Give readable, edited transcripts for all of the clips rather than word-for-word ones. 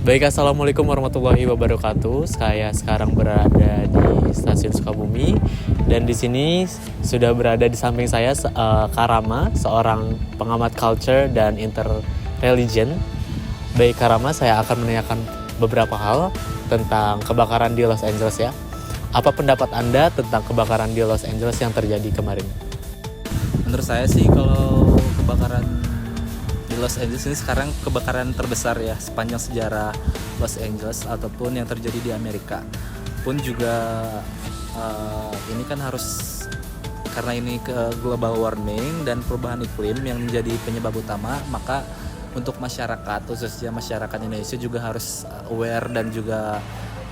Baik, Assalamualaikum warahmatullahi wabarakatuh. Saya sekarang berada di stasiun Sukabumi dan di sini sudah berada di samping saya Karama, seorang pengamat culture dan interreligion. Baik Karama, saya akan menanyakan beberapa hal tentang kebakaran di Los Angeles ya. Apa pendapat Anda tentang kebakaran di Los Angeles yang terjadi kemarin? Menurut saya sih kalau kebakaran di Los Angeles ini sekarang kebakaran terbesar ya sepanjang sejarah Los Angeles ataupun yang terjadi di Amerika. Pun juga ini kan harus karena ini ke global warming dan perubahan iklim yang menjadi penyebab utama, maka untuk masyarakat khususnya masyarakat Indonesia juga harus aware dan juga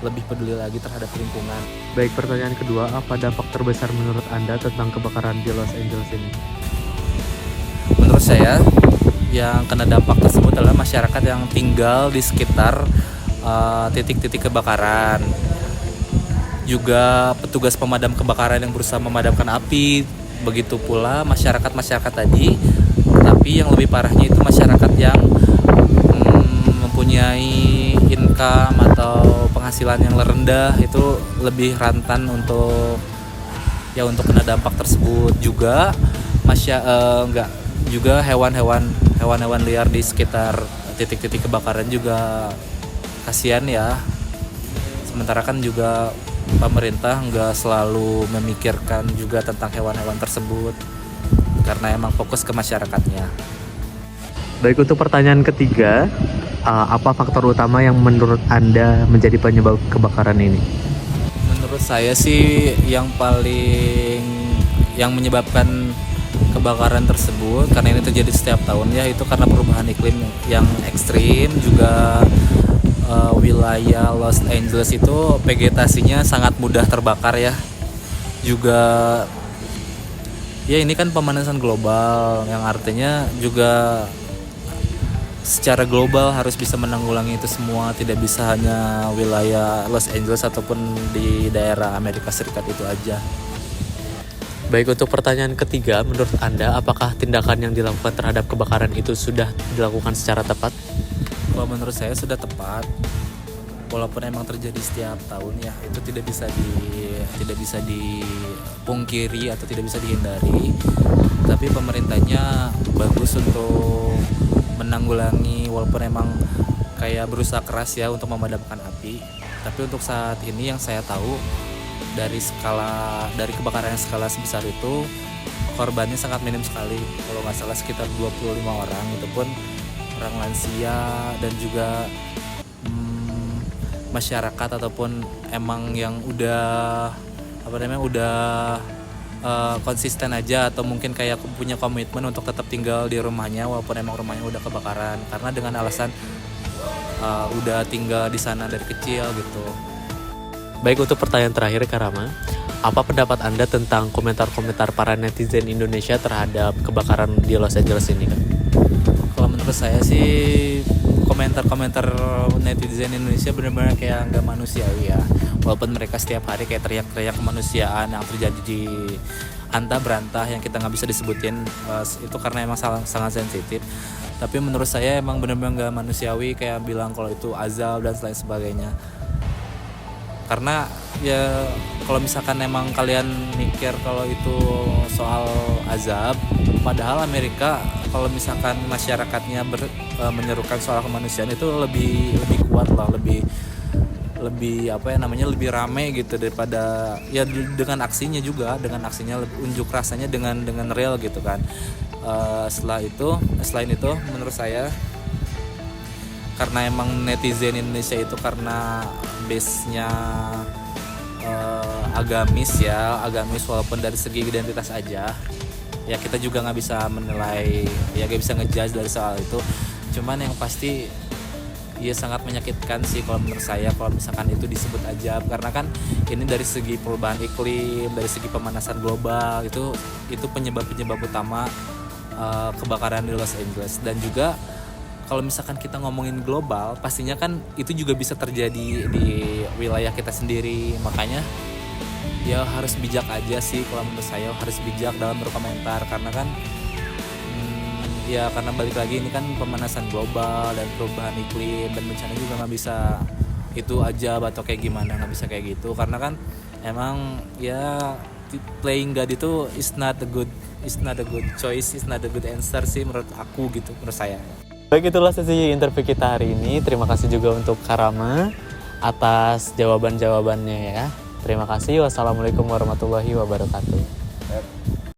lebih peduli lagi terhadap lingkungan. Baik, pertanyaan kedua, apa dampak terbesar menurut Anda tentang kebakaran di Los Angeles ini? Menurut saya yang kena dampak tersebut adalah masyarakat yang tinggal di sekitar titik-titik kebakaran. Juga petugas pemadam kebakaran yang berusaha memadamkan api, begitu pula masyarakat tadi. Tapi yang lebih parahnya itu masyarakat yang mempunyai income atau penghasilan yang rendah, itu lebih rentan untuk kena dampak tersebut. Juga juga hewan-hewan liar di sekitar titik-titik kebakaran juga kasihan ya. Sementara kan juga pemerintah nggak selalu memikirkan juga tentang hewan-hewan tersebut karena emang fokus ke masyarakatnya. Baik, untuk pertanyaan ketiga, apa faktor utama yang menurut Anda menjadi penyebab kebakaran ini? Menurut saya sih yang menyebabkan kebakaran tersebut, karena ini terjadi setiap tahun ya, itu karena perubahan iklim yang ekstrim. Juga wilayah Los Angeles itu vegetasinya sangat mudah terbakar ya. Juga ya ini kan pemanasan global yang artinya juga secara global harus bisa menanggulangi itu semua, tidak bisa hanya wilayah Los Angeles ataupun di daerah Amerika Serikat itu aja. Baik, untuk pertanyaan ketiga, menurut Anda apakah tindakan yang dilakukan terhadap kebakaran itu sudah dilakukan secara tepat? Kalau menurut saya sudah tepat, walaupun emang terjadi setiap tahun ya, itu tidak bisa dipungkiri atau tidak bisa dihindari. Tapi pemerintahnya bagus untuk menanggulangi, walaupun emang kayak berusaha keras ya untuk memadamkan api. Tapi untuk saat ini yang saya tahu dari kebakaran yang skala sebesar itu, korbannya sangat minim sekali. Kalau nggak salah sekitar 25 orang, itu pun orang lansia dan juga masyarakat ataupun emang yang udah konsisten aja, atau mungkin kayak punya komitmen untuk tetap tinggal di rumahnya walaupun emang rumahnya udah kebakaran, karena dengan alasan udah tinggal di sana dari kecil gitu. Baik, untuk pertanyaan terakhir Karama, apa pendapat Anda tentang komentar-komentar para netizen Indonesia terhadap kebakaran di Los Angeles ini, Kak? Kalau menurut saya sih komentar-komentar netizen Indonesia benar-benar kayak nggak manusiawi ya. Walaupun mereka setiap hari kayak teriak-teriak kemanusiaan yang terjadi di antah berantah yang kita nggak bisa disebutin, itu karena emang sangat sensitif. Tapi menurut saya emang benar-benar nggak manusiawi kayak bilang kalau itu azab dan lain sebagainya. Karena ya kalau misalkan emang kalian mikir kalau itu soal azab, padahal Amerika kalau misalkan masyarakatnya menyerukan soal kemanusiaan itu lebih kuat lah, lebih lebih rame gitu daripada ya dengan aksinya unjuk rasanya dengan real gitu kan. Selain itu menurut saya, karena emang netizen Indonesia itu karena base-nya agamis walaupun dari segi identitas aja ya, kita juga nggak bisa menilai ya, nggak bisa ngejudge dari soal itu. Cuman yang pasti ya sangat menyakitkan sih kalau menurut saya kalau misalkan itu disebut aja, karena kan ini dari segi perubahan iklim, dari segi pemanasan global, itu penyebab utama kebakaran di Los Angeles. Dan juga kalau misalkan kita ngomongin global, pastinya kan itu juga bisa terjadi di wilayah kita sendiri. Makanya ya harus bijak aja sih, kalau menurut saya harus bijak dalam berkomentar, karena kan ya karena balik lagi ini kan pemanasan global dan perubahan iklim dan bencana juga nggak bisa itu aja atau kayak gimana, nggak bisa kayak gitu karena kan emang ya playing God itu is not a good choice, is not a good answer sih menurut aku gitu, menurut saya. Baik, itulah sesi interview kita hari ini. Terima kasih juga untuk Karama atas jawaban-jawabannya ya. Terima kasih. Wassalamualaikum warahmatullahi wabarakatuh.